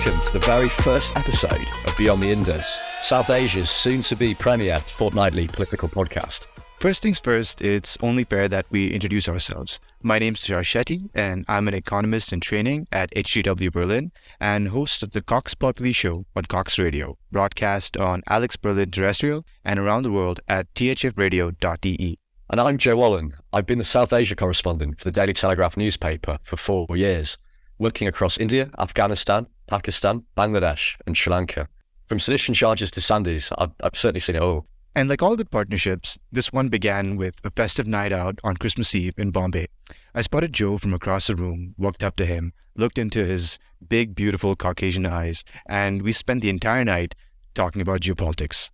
welcome to the very first episode of Beyond the Indus, South Asia's soon-to-be premiered fortnightly political podcast. First things first, it's only fair that we introduce ourselves. My name's Tushar Shetty, and I'm an economist in training at HGW Berlin and host of the Cox Populi Show on Cox Radio, broadcast on Alex Berlin Terrestrial and around the world at thfradio.de. And I'm Joe Wallen. I've been the South Asia correspondent for the Daily Telegraph newspaper for 4 years, working across India, Afghanistan, Pakistan, Bangladesh, and Sri Lanka. From sedition charges to Sandys, I've certainly seen it all. And like all good partnerships, this one began with a festive night out on Christmas Eve in Bombay. I spotted Joe from across the room, walked up to him, looked into his big, beautiful Caucasian eyes, and we spent the entire night talking about geopolitics.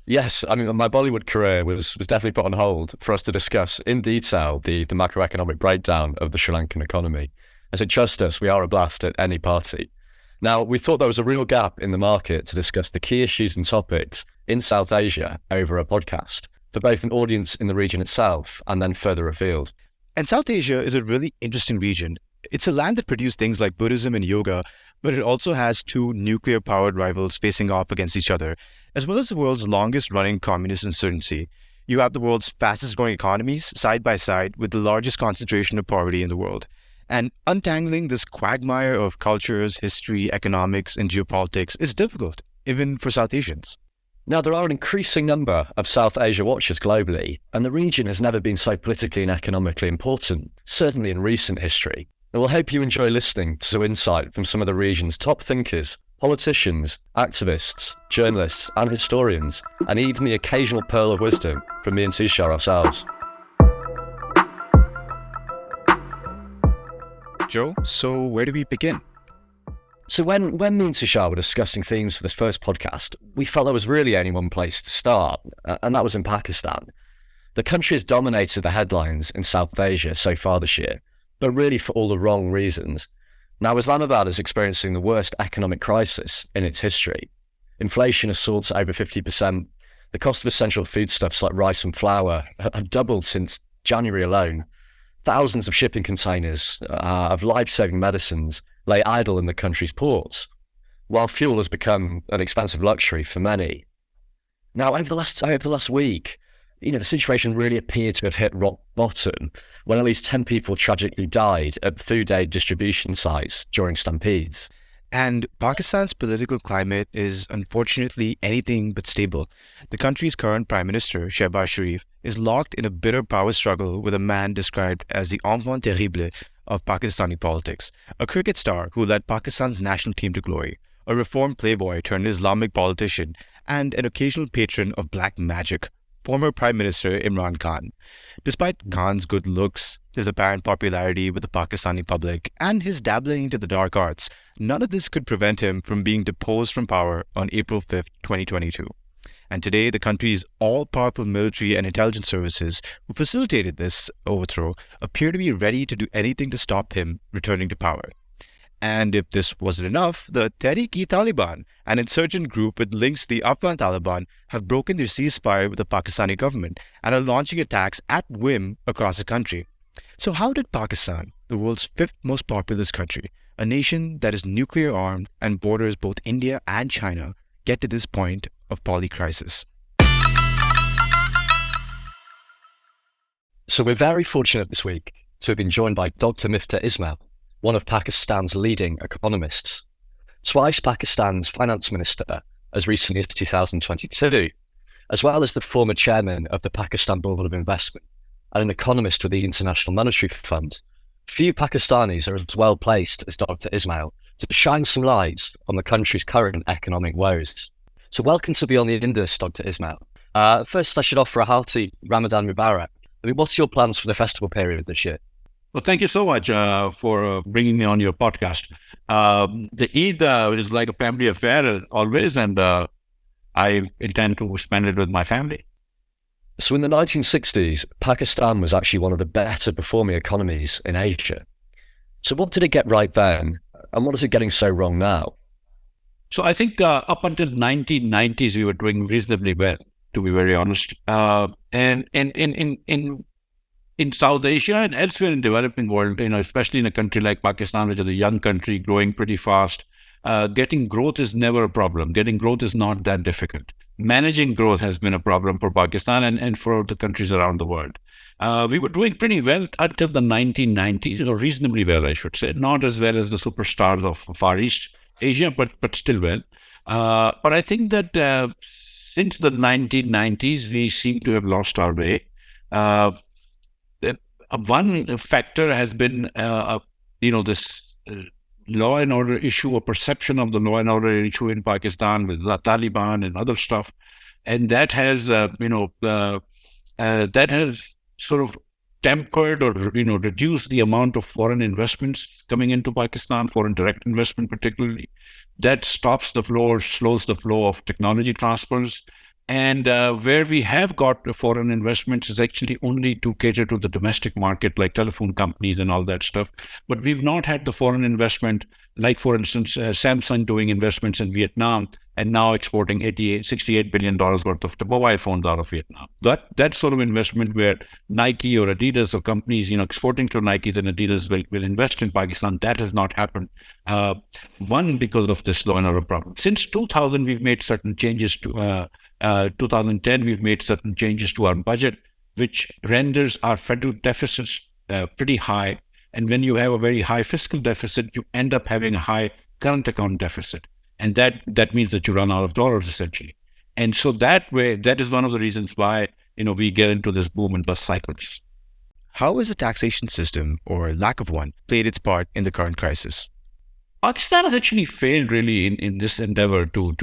Yes, I mean, my Bollywood career was definitely put on hold for us to discuss in detail the macroeconomic breakdown of the Sri Lankan economy. And so trust us, we are a blast at any party. Now, we thought there was a real gap in the market to discuss the key issues and topics in South Asia over a podcast, for both an audience in the region itself and then further afield. And South Asia is a really interesting region. It's a land that produced things like Buddhism and yoga, but it also has two nuclear-powered rivals facing off against each other, as well as the world's longest-running communist insurgency. You have the world's fastest-growing economies side by side with the largest concentration of poverty in the world. And untangling this quagmire of cultures, history, economics, and geopolitics is difficult, even for South Asians. Now, there are an increasing number of South Asia watchers globally, and the region has never been so politically and economically important, certainly in recent history. And we'll hope you enjoy listening to some insight from some of the region's top thinkers, politicians, activists, journalists, and historians, and even the occasional pearl of wisdom from me and Tushar ourselves. Joe, so where do we begin? So when me and Tushar were discussing themes for this first podcast, we felt there was really only one place to start, and that was in Pakistan. The country has dominated the headlines in South Asia so far this year, but really for all the wrong reasons. Now, Islamabad is experiencing the worst economic crisis in its history. Inflation has soared to over 50%. The cost of essential foodstuffs like rice and flour have doubled since January alone. Thousands of shipping containers of life-saving medicines lay idle in the country's ports, while fuel has become an expensive luxury for many. Now, over the last week, the situation really appeared to have hit rock bottom when at least 10 people tragically died at food aid distribution sites during stampedes. And Pakistan's political climate is unfortunately anything but stable. The country's current Prime Minister, Shehbaz Sharif, is locked in a bitter power struggle with a man described as the enfant terrible of Pakistani politics, a cricket star who led Pakistan's national team to glory, a reformed playboy turned Islamic politician, and an occasional patron of black magic, former Prime Minister Imran Khan. Despite Khan's good looks, his apparent popularity with the Pakistani public, and his dabbling into the dark arts, none of this could prevent him from being deposed from power on April 5th, 2022. And today, the country's all-powerful military and intelligence services who facilitated this overthrow appear to be ready to do anything to stop him returning to power. And if this wasn't enough, the Taliban, an insurgent group with links to the Afghan Taliban, have broken their ceasefire with the Pakistani government and are launching attacks at whim across the country. So how did Pakistan, the world's fifth most populous country, a nation that is nuclear armed and borders both India and China, get to this point of polycrisis? So we're very fortunate this week to have been joined by Dr Miftah Ismail, one of Pakistan's leading economists. Twice Pakistan's finance minister as recently as 2022, as well as the former chairman of the Pakistan Board of Investment and an economist with the International Monetary Fund. Few Pakistanis are as well placed as Dr Ismail to shine some light on the country's current economic woes. So welcome to Beyond the Indus, Dr Ismail. First, I should offer a hearty Ramadan Mubarak. I mean, what's your plans for the festival period this year? Well, thank you so much for bringing me on your podcast. The Eid is like a family affair as always, and I intend to spend it with my family. So in the 1960s, Pakistan was actually one of the better performing economies in Asia. So what did it get right then, and what is it getting so wrong now? So I think up until 1990s, we were doing reasonably well, to be very honest. And in South Asia and elsewhere in the developing world, especially in a country like Pakistan, which is a young country growing pretty fast, getting growth is never a problem. Getting growth is not that difficult. Managing growth has been a problem for Pakistan and for the countries around the world. We were doing pretty well until the 1990s, or reasonably well, I should say. Not as well as the superstars of Far East Asia, but still well. But I think that since the 1990s, we seem to have lost our way. One factor has been, this law and order issue, or perception of the law and order issue in Pakistan with the Taliban and other stuff, and that has, that has sort of tempered or reduced the amount of foreign investments coming into Pakistan, foreign direct investment particularly. That stops the flow or slows the flow of technology transfers. And where we have got foreign investments is actually only to cater to the domestic market, like telephone companies and all that stuff. But we've not had the foreign investment, like, for instance, Samsung doing investments in Vietnam and now exporting $68 billion worth of the mobile phones out of Vietnam. That sort of investment where Nike or Adidas or companies, exporting to Nike and Adidas will invest in Pakistan, that has not happened. One, because of this law and order problem. Since 2000, we've made certain changes to 2010, we've made certain changes to our budget, which renders our federal deficits pretty high. And when you have a very high fiscal deficit, you end up having a high current account deficit. And that means that you run out of dollars, essentially. And so that is one of the reasons why, we get into this boom and bust cycles. How has the taxation system, or lack of one, played its part in the current crisis? Pakistan has actually failed really in this endeavor to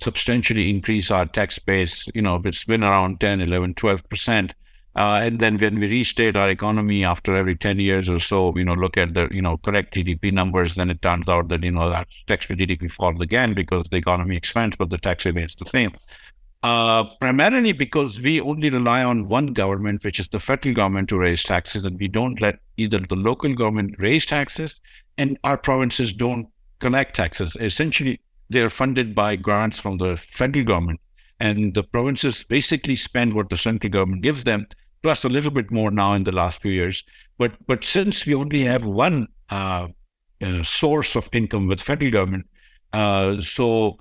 substantially increase our tax base. It's been around 10, 11, 12%. And then when we restate our economy after every 10 years or so, look at the, correct GDP numbers, then it turns out that, that tax to GDP falls again because the economy expands, but the tax remains the same. Primarily because we only rely on one government, which is the federal government, to raise taxes, and we don't let either the local government raise taxes and our provinces don't collect taxes. Essentially, they're funded by grants from the federal government, and the provinces basically spend what the central government gives them, plus a little bit more now in the last few years. But since we only have one source of income with federal government, so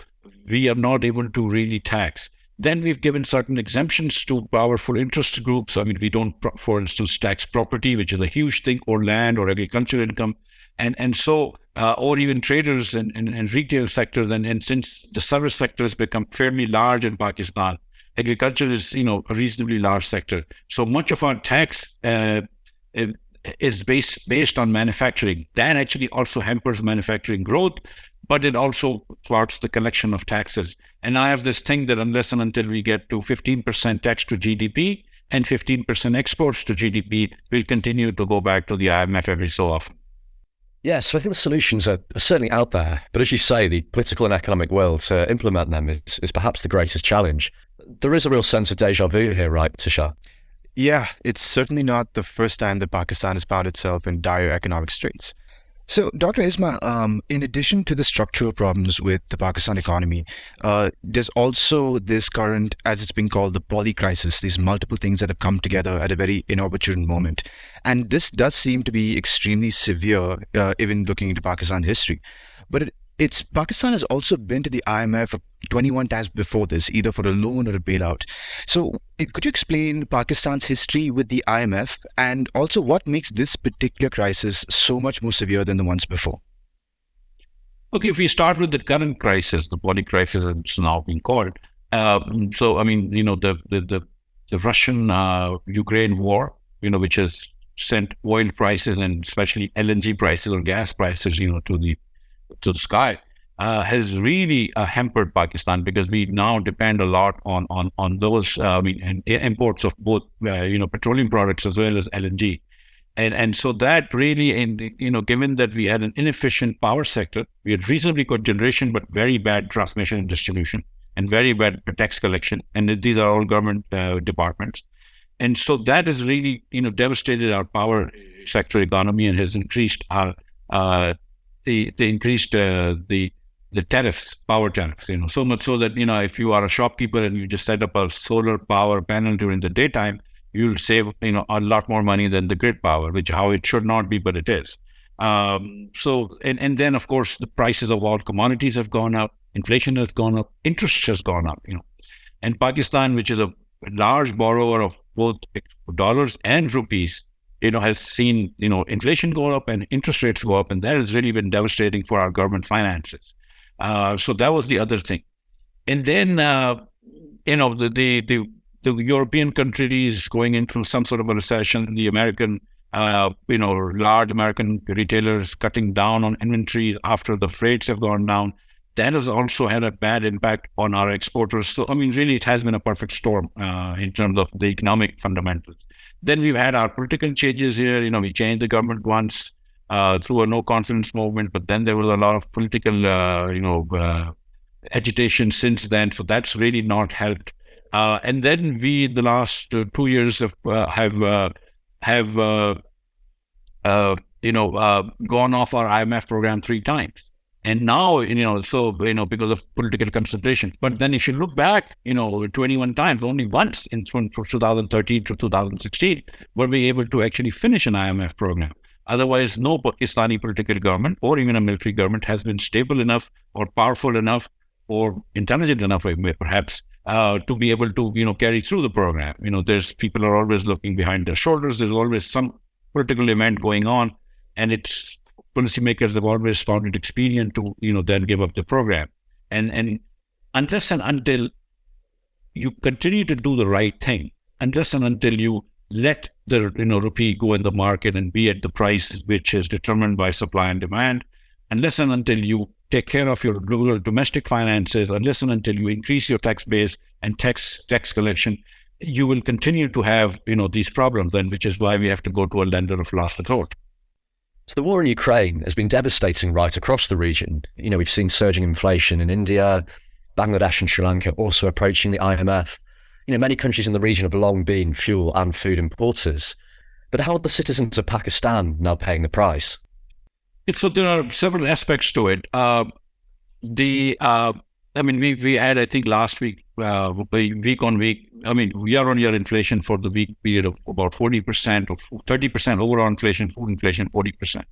we are not able to really tax. Then we've given certain exemptions to powerful interest groups. I mean, we don't, for instance, tax property, which is a huge thing, or land or agricultural income. And so, or even traders and retail sectors. And since the service sector has become fairly large in Pakistan, agriculture is, a reasonably large sector. So much of our tax is based on manufacturing. That actually also hampers manufacturing growth, but it also thwarts the collection of taxes. And I have this thing that unless and until we get to 15% tax to GDP and 15% exports to GDP, we'll continue to go back to the IMF every so often. Yeah, so I think the solutions are certainly out there. But as you say, the political and economic will to implement them is perhaps the greatest challenge. There is a real sense of deja vu here, right, Tushar? Yeah, it's certainly not the first time that Pakistan has found itself in dire economic straits. So, Dr. Ismail, in addition to the structural problems with the Pakistan economy, there's also this current, as it's being called, the poly crisis, these multiple things that have come together at a very inopportune moment. And this does seem to be extremely severe, even looking into Pakistan history. But Pakistan has also been to the IMF 21 times before this, either for a loan or a bailout. So could you explain Pakistan's history with the IMF, and also what makes this particular crisis so much more severe than the ones before? Okay, if we start with the current crisis, the poly crisis as it's now being called. So, I mean, the Russian-Ukraine war, which has sent oil prices and especially LNG prices or gas prices, to the sky, has really hampered Pakistan, because we now depend a lot on those imports of both petroleum products as well as LNG, and so that really, given that we had an inefficient power sector, we had reasonably good generation but very bad transmission and distribution and very bad tax collection, and these are all government departments, and so that has really devastated our power sector economy and has increased our the tariffs, power tariffs, so much so that, if you are a shopkeeper and you just set up a solar power panel during the daytime, you'll save, a lot more money than the grid power, which how it should not be, but it is. And then of course the prices of all commodities have gone up, inflation has gone up, interest has gone up, and Pakistan, which is a large borrower of both dollars and rupees, has seen, inflation go up and interest rates go up, and that has really been devastating for our government finances. So that was the other thing. And then, the European countries going into some sort of a recession, the American, large American retailers cutting down on inventories after the freights have gone down. That has also had a bad impact on our exporters. So, really, it has been a perfect storm in terms of the economic fundamentals. Then we've had our political changes here. We changed the government once through a no-confidence movement, but then there was a lot of political, agitation since then. So that's really not helped. And then we, the last 2 years, have gone off our IMF program 3 times. And now, because of political concentration. But then if you look back, 21 times, only once from 2013 to 2016, were we able to actually finish an IMF program. Otherwise, no Pakistani political government or even a military government has been stable enough or powerful enough or intelligent enough, perhaps, to be able to, carry through the program. There's people are always looking behind their shoulders. There's always some political event going on, and it's policymakers have always found it expedient to, then give up the program. And unless and until you continue to do the right thing, unless and until you let the rupee go in the market and be at the price which is determined by supply and demand, unless and until you take care of your domestic finances, unless and until you increase your tax base and tax collection, you will continue to have these problems, and which is why we have to go to a lender of last resort. So the war in Ukraine has been devastating right across the region. We've seen surging inflation in India, Bangladesh and Sri Lanka also approaching the IMF. Many countries in the region have long been fuel and food importers. But how are the citizens of Pakistan now paying the price? So there are several aspects to it. We had, I think, last week, week on week, year-on-year inflation for the week period of about 40% or 30% overall inflation, food inflation, 40%.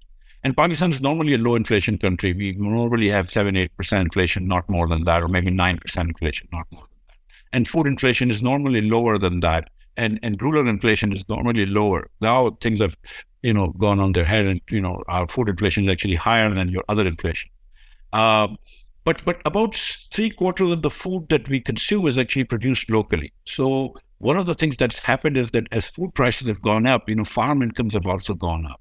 And Pakistan is normally a low inflation country. We normally have 7-8% inflation, not more than that, or maybe 9% inflation, not more than that. And food inflation is normally lower than that. And rural inflation is normally lower. Now things have, gone on their head, and, our food inflation is actually higher than your other inflation. But about 3/4 of the food that we consume is actually produced locally. So one of the things that's happened is that as food prices have gone up, farm incomes have also gone up.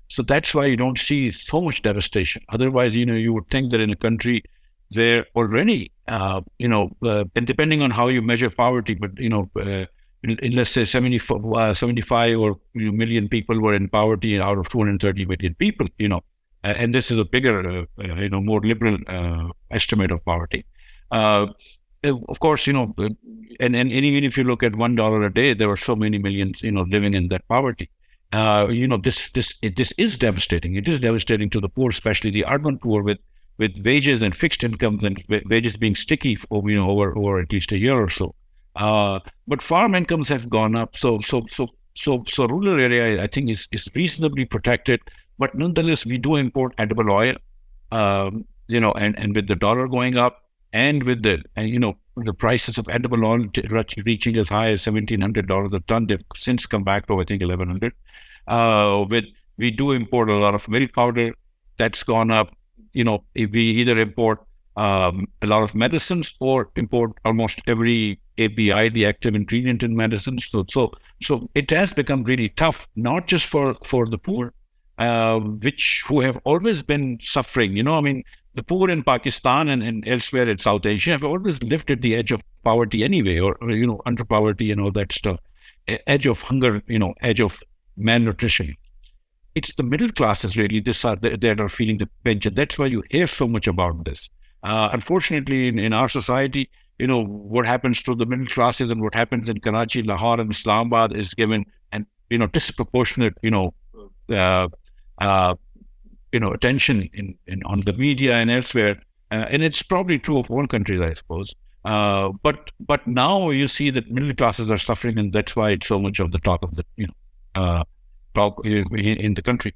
So that's why you don't see so much devastation. Otherwise, you would think that in a country there already, and depending on how you measure poverty, but, in, let's say 75 or million people were in poverty out of 230 million people, and this is a bigger, more liberal estimate of poverty. Of course, and even if you look at $1 a day, there were so many millions, living in that poverty. This is devastating. It is devastating to the poor, especially the urban poor, with wages and fixed incomes and wages being sticky for, over at least a year or so. But farm incomes have gone up. So rural area, I think, is reasonably protected. But nonetheless, we do import edible oil, and with the dollar going up, and with the prices of edible oil reaching as high as $1,700 a ton, they've since come back to, I think, $1,100. We do import a lot of milk powder. That's gone up. If we either import a lot of medicines or import almost every API, the active ingredient in medicines. So it has become really tough, not just for the poor, who have always been suffering. The poor in Pakistan and elsewhere in South Asia have always lived at the edge of poverty anyway, or under poverty and all that stuff, edge of hunger, edge of malnutrition. It's the middle classes really that are feeling the pinch, and that's why you hear so much about this. Unfortunately, in our society, what happens to the middle classes and what happens in Karachi, Lahore, and Islamabad is given an disproportionate attention on the media and elsewhere, and it's probably true of all countries, I suppose. But now you see that middle classes are suffering, and that's why it's so much of the talk of the talk in the country.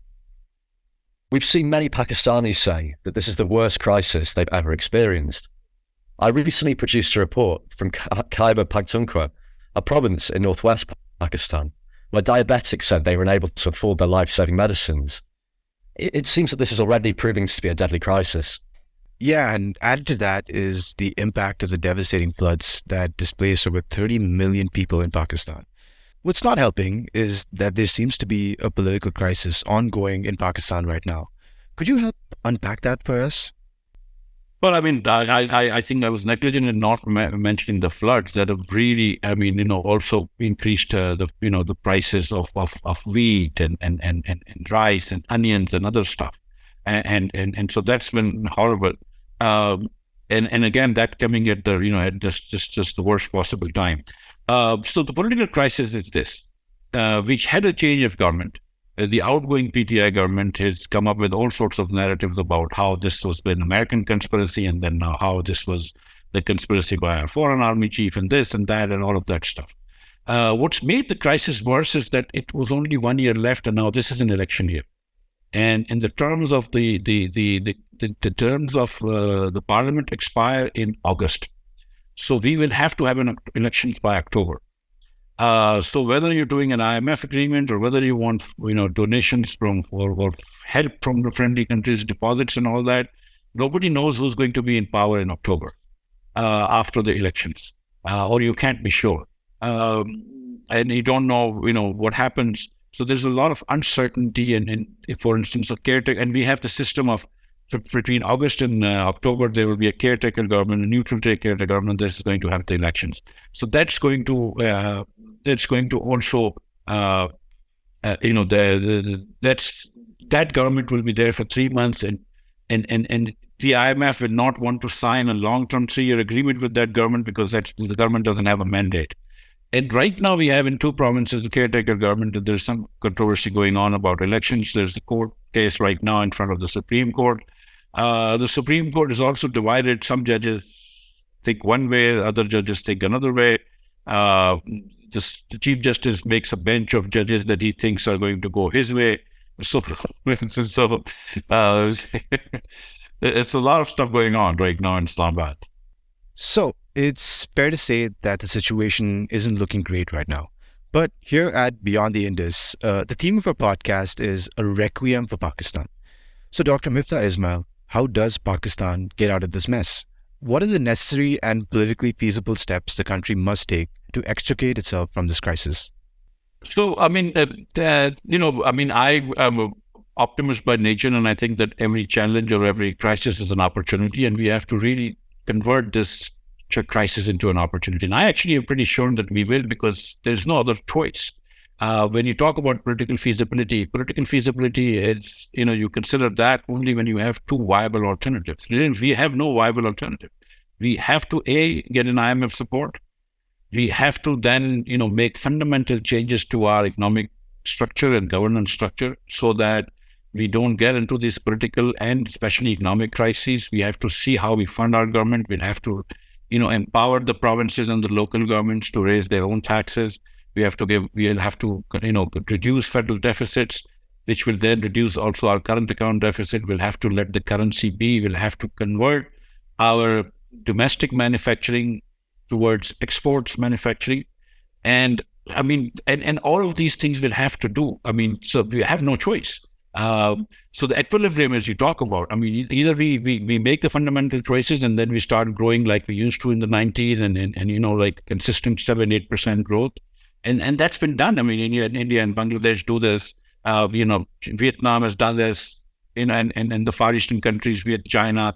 We've seen many Pakistanis say that this is the worst crisis they've ever experienced. I recently produced a report from Khyber Pakhtunkhwa, a province in northwest Pakistan, where diabetics said they were unable to afford their life-saving medicines. It seems that this is already proving to be a deadly crisis. Yeah, and added to that is the impact of the devastating floods that displaced over 30 million people in Pakistan. What's not helping is that there seems to be a political crisis ongoing in Pakistan right now. Could you help unpack that for us? Well, I mean, I think I was negligent in not mentioning the floods that have really, also increased the prices of wheat and rice and onions and other stuff, and so that's been horrible. And again, that coming at at just the worst possible time. So the political crisis is this: which had a change of government. The outgoing PTI government has come up with all sorts of narratives about how this was an American conspiracy, and then now how this was the conspiracy by a foreign army chief, and this and that, and all of that stuff. What's made the crisis worse is that it was only 1 year left, and now this is an election year. And in the terms of the terms of the parliament expire in August, so we will have to have an elections by October. So whether you're doing an IMF agreement or whether you want, donations from or help from the friendly countries, deposits and all that, nobody knows who's going to be in power in October after the elections, or you can't be sure, and you don't know, what happens. So there's a lot of uncertainty, and for instance, a caretaker, and we have the system of between August and October, there will be a caretaker government, a neutral caretaker government. This is going to have the elections. So that's going to also, that government will be there for 3 months, and the IMF will not want to sign a long-term 3-year agreement with that government because the government doesn't have a mandate. And right now we have in 2 provinces the caretaker government, and there's some controversy going on about elections. There's a court case right now in front of the Supreme Court. The Supreme Court is also divided. Some judges think one way, other judges think another way. The Chief Justice makes a bench of judges that he thinks are going to go his way. So it's a lot of stuff going on right now in Islamabad. So it's fair to say that the situation isn't looking great right now. But here at Beyond the Indus, the theme of our podcast is a requiem for Pakistan. So Dr. Miftah Ismail, how does Pakistan get out of this mess? What are the necessary and politically feasible steps the country must take to extricate itself from this crisis? So, I am an optimist by nature, and I think that every challenge or every crisis is an opportunity, and we have to really convert this crisis into an opportunity. And I actually am pretty sure that we will, because there's no other choice. When you talk about political feasibility is, you consider that only when you have 2 viable alternatives. We have no viable alternative. We have to, get an IMF support. We have to then, make fundamental changes to our economic structure and governance structure so that we don't get into these political and especially economic crises. We have to see how we fund our government. We'll have to, empower the provinces and the local governments to raise their own taxes. We'll have to, reduce federal deficits, which will then reduce also our current account deficit. We'll have to let the currency be. We'll have to convert our domestic manufacturing towards exports manufacturing. And all of these things we'll have to do. So we have no choice. So the equilibrium, as you talk about, either we make the fundamental choices and then we start growing like we used to in the 90s and like consistent 7-8% growth. And that's been done. India and Bangladesh do this. Vietnam has done this. And the Far Eastern countries, we had China,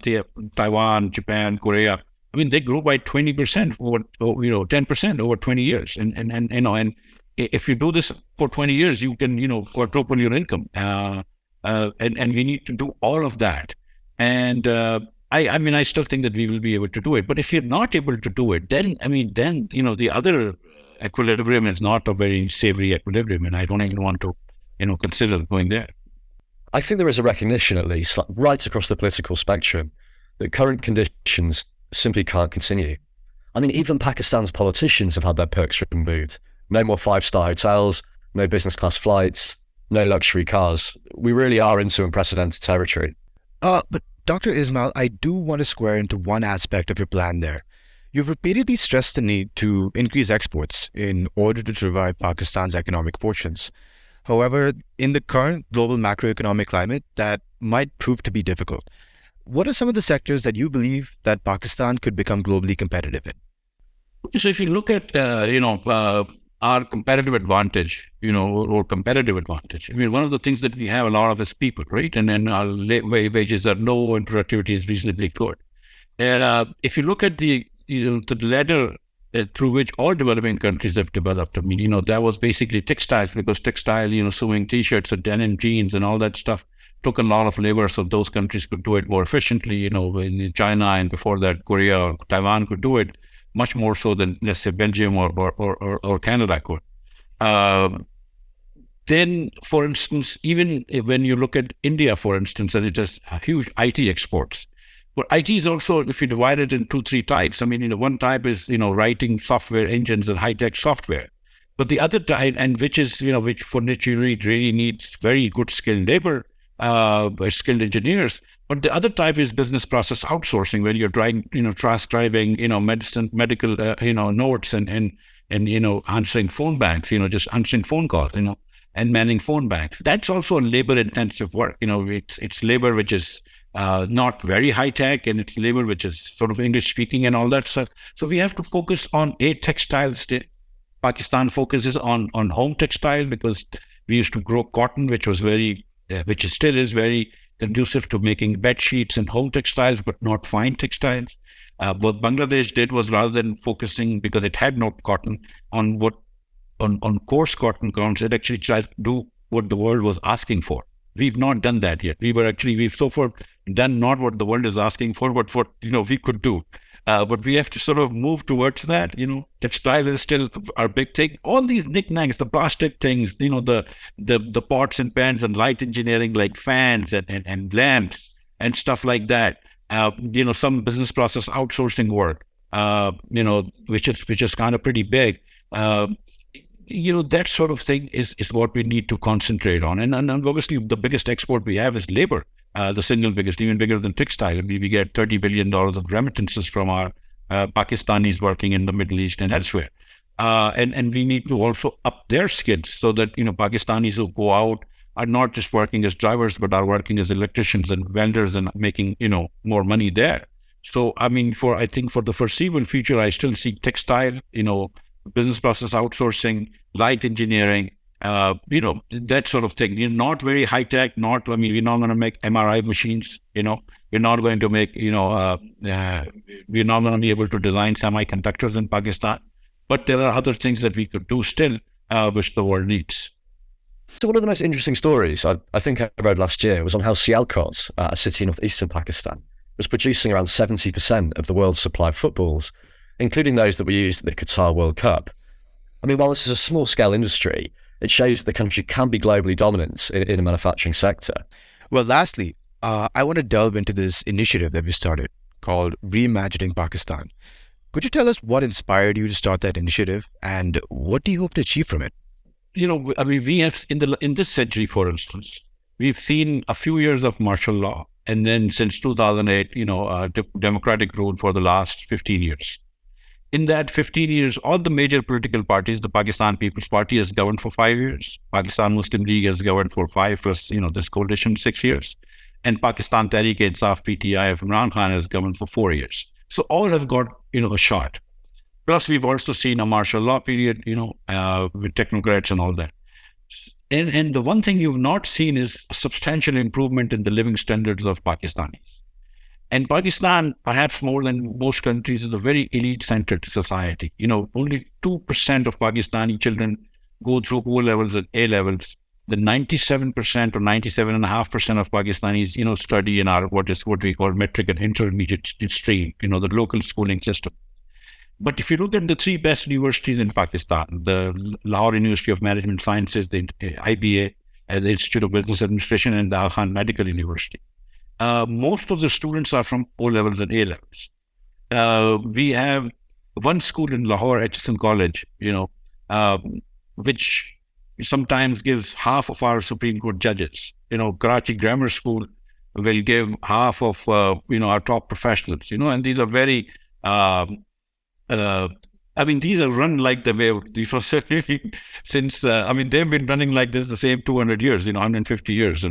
Taiwan, Japan, Korea. They grew by 20% over, 10% over 20 years. And if you do this for 20 years, you can, quadruple your income. And we need to do all of that. And I still think that we will be able to do it. But if you're not able to do it, then the other equilibrium is not a very savory equilibrium, and I don't even want to, consider going there. I think there is a recognition, at least, right across the political spectrum, that current conditions simply can't continue. Even Pakistan's politicians have had their perks removed. No more 5-star hotels, no business class flights, no luxury cars. We really are into unprecedented territory. But Dr. Ismail, I do want to square into one aspect of your plan there. You've repeatedly stressed the need to increase exports in order to survive Pakistan's economic fortunes. However, in the current global macroeconomic climate, that might prove to be difficult. What are some of the sectors that you believe that Pakistan could become globally competitive in? So if you look at, our competitive advantage, or competitive advantage, I mean, one of the things that we have a lot of is people, right? And then our wages are low and productivity is reasonably good. And if you look at the ladder through which all developing countries have developed, I mean, that was basically textiles, because textile, sewing T-shirts and denim jeans and all that stuff took a lot of labor, so those countries could do it more efficiently. In China and before that, Korea or Taiwan could do it much more so than, let's say, Belgium or Canada could. Then, for instance, even when you look at India, for instance, and it has huge IT exports. But IT is also, if you divide it in 2-3 types, I mean, one type is, writing software engines and high-tech software. But the other type, and which is, which for which you really needs very good skilled labor, skilled engineers. But the other type is business process outsourcing, where you're transcribing, medical, notes and answering phone banks, just answering phone calls, and manning phone banks. That's also labor-intensive work. It's labor which is not very high tech, and it's labor which is sort of English speaking and all that stuff. So we have to focus on textiles. Pakistan focuses on home textile, because we used to grow cotton, which still is very conducive to making bed sheets and home textiles, but not fine textiles. What Bangladesh did was, rather than focusing, because it had no cotton, on coarse cotton grounds, it actually tried to do what the world was asking for. We've not done that yet. We've so far done not what the world is asking for, but what we could do. But we have to sort of move towards that. Textile is still our big thing. All these knickknacks, the plastic things, the pots and pans and light engineering like fans and lamps and stuff like that. Some business process outsourcing work, which is kind of pretty big. That sort of thing is what we need to concentrate on. And obviously the biggest export we have is labor. The single biggest, even bigger than textile. I mean, we get $30 billion of remittances from our Pakistanis working in the Middle East and elsewhere. And we need to also up their skills, so that, Pakistanis who go out are not just working as drivers, but are working as electricians and vendors and making, more money there. So, I mean, I think for the foreseeable future, I still see textile, business process outsourcing, light engineering, that sort of thing. Not very high tech. We're not going to make MRI machines. We're not going to make. We're not going to be able to design semiconductors in Pakistan. But there are other things that we could do still, which the world needs. So one of the most interesting stories I think I read last year was on how Sialkot, a city in northeastern Pakistan, was producing around 70% of the world's supply of footballs, including those that were used at the Qatar World Cup. I mean, while this is a small-scale industry, it shows the country can be globally dominant in a manufacturing sector. Well, lastly, I want to delve into this initiative that we started called Reimagining Pakistan. Could you tell us what inspired you to start that initiative, and what do you hope to achieve from it? We have in this century, for instance, we've seen a few years of martial law, and then since 2008, democratic rule for the last 15 years. In that 15 years, all the major political parties, the Pakistan People's Party has governed for 5 years. Pakistan Muslim League has governed for 5, plus, this coalition 6 years. And Pakistan Tehreek-e-Insaf PTI of Imran Khan has governed for 4 years. So all have got, a shot. Plus, we've also seen a martial law period, with technocrats and all that. And the one thing you've not seen is a substantial improvement in the living standards of Pakistanis. And Pakistan, perhaps more than most countries, is a very elite-centered society. Only 2% of Pakistani children go through O levels and A levels. The 97% or 97.5% of Pakistanis, study in our what we call metric and intermediate stream, the local schooling system. But if you look at the 3 best universities in Pakistan, the Lahore University of Management Sciences, the IBA, the Institute of Business Administration, and the Al Khan Medical University, most of the students are from O levels and A levels. We have one school in Lahore, HSN College, which sometimes gives half of our Supreme Court judges. Karachi Grammar School will give half of our top professionals. And these are very. These are run like the way these were since. They've been running like this the same 200 years. 150 years.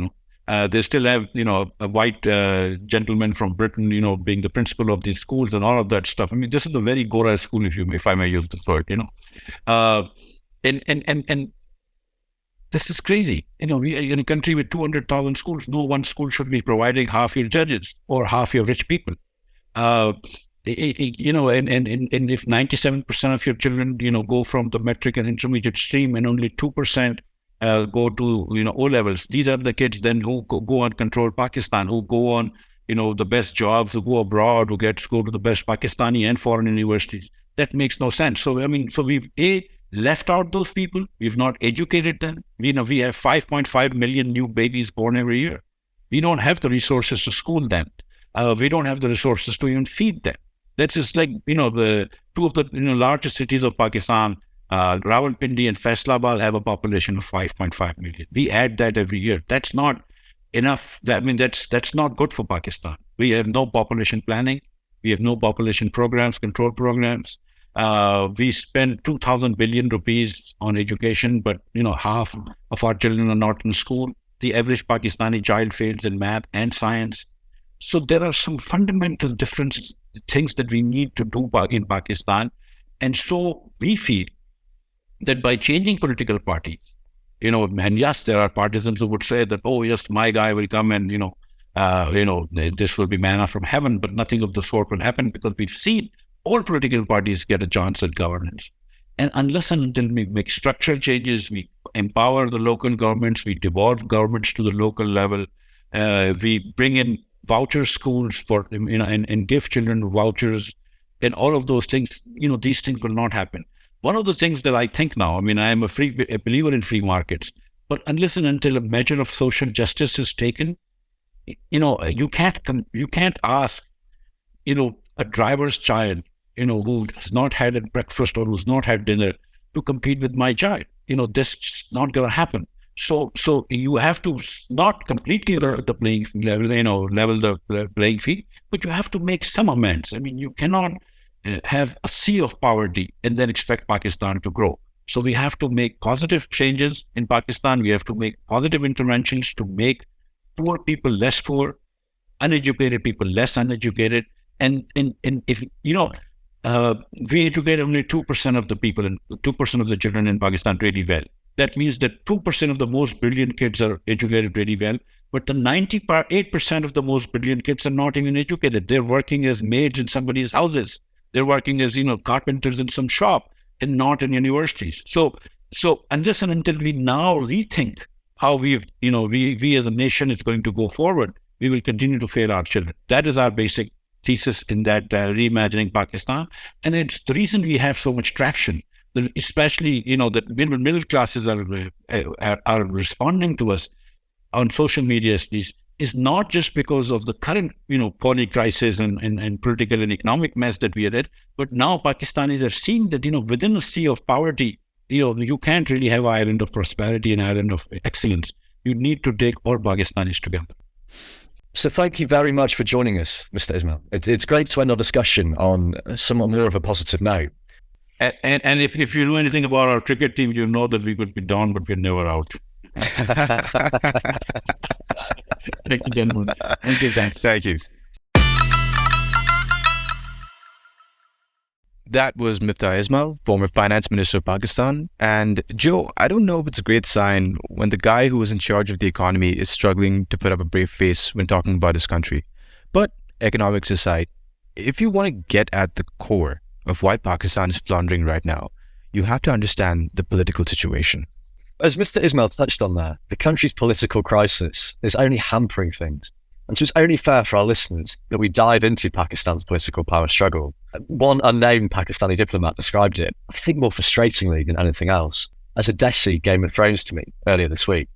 They still have a white gentleman from Britain. Being the principal of these schools and all of that stuff. This is a very Gora school, if I may use the word. And this is crazy. We are in a country with 200,000 schools. No one school should be providing half your judges or half your rich people. And if 97% of your children, go from the metric and intermediate stream, and only 2% go to, O levels, these are the kids then who go on control Pakistan, who go on, the best jobs, who go abroad, who get to go to the best Pakistani and foreign universities. That makes no sense. So, so we've left out those people. We've not educated them. We have 5.5 million new babies born every year. We don't have the resources to school them. We don't have the resources to even feed them. That's just like, the two of the largest cities of Pakistan, Rawalpindi and Faisalabad, have a population of 5.5 million. We add that every year. That's not enough. That's not good for Pakistan. We have no population planning. We have no population programs, control programs. We spend 2,000 billion rupees on education, but half of our children are not in school. The average Pakistani child fails in math and science. So there are some fundamental different things that we need to do in Pakistan. And so we feel that by changing political parties, and yes, there are partisans who would say that, oh yes, my guy will come and, this will be manna from heaven, but nothing of the sort will happen, because we've seen all political parties get a chance at governance. And unless and until we make structural changes, we empower the local governments, we devolve governments to the local level, we bring in voucher schools for, and give children vouchers, and all of those things, these things will not happen. One of the things that I think now, I am a believer in free markets, but unless and until a measure of social justice is taken, you can't ask, a driver's child, who has not had a breakfast or who's not had dinner to compete with my child. This is not going to happen. So you have to not completely level the playing the playing field, but you have to make some amends. You cannot have a sea of poverty and then expect Pakistan to grow. So we have to make positive changes in Pakistan. We have to make positive interventions to make poor people less poor, uneducated people less uneducated. And if we educate only 2% of the people and 2% of the children in Pakistan really well. That means that 2% of the most brilliant kids are educated really well, but the 98% of the most brilliant kids are not even educated. They're working as maids in somebody's houses. They're working as, carpenters in some shop and not in universities. So unless and until we now rethink how we as a nation is going to go forward, we will continue to fail our children. That is our basic thesis in that reimagining Pakistan. And it's the reason we have so much traction, especially, that middle classes are responding to us on social media, at least, is not just because of the current, poly crisis and political and economic mess that we are in, but now Pakistanis are seeing that, within a sea of poverty, you can't really have an island of prosperity and island of excellence. You need to take all Pakistanis together. So thank you very much for joining us, Mr. Ismail. It's great to end our discussion on somewhat more of a positive note. And if you know anything about our cricket team, you know that we could be down, but we're never out. Thank you, gentlemen. Thank you. Thank you. That was Miftah Ismail, former finance minister of Pakistan. And Joe, I don't know if it's a great sign when the guy who is in charge of the economy is struggling to put up a brave face when talking about his country. But economics aside, if you want to get at the core of why Pakistan is floundering right now, you have to understand the political situation. As Mr. Ismail touched on there, the country's political crisis is only hampering things. And so it's only fair for our listeners that we dive into Pakistan's political power struggle. One unnamed Pakistani diplomat described it, I think more frustratingly than anything else, as a Desi Game of Thrones to me earlier this week.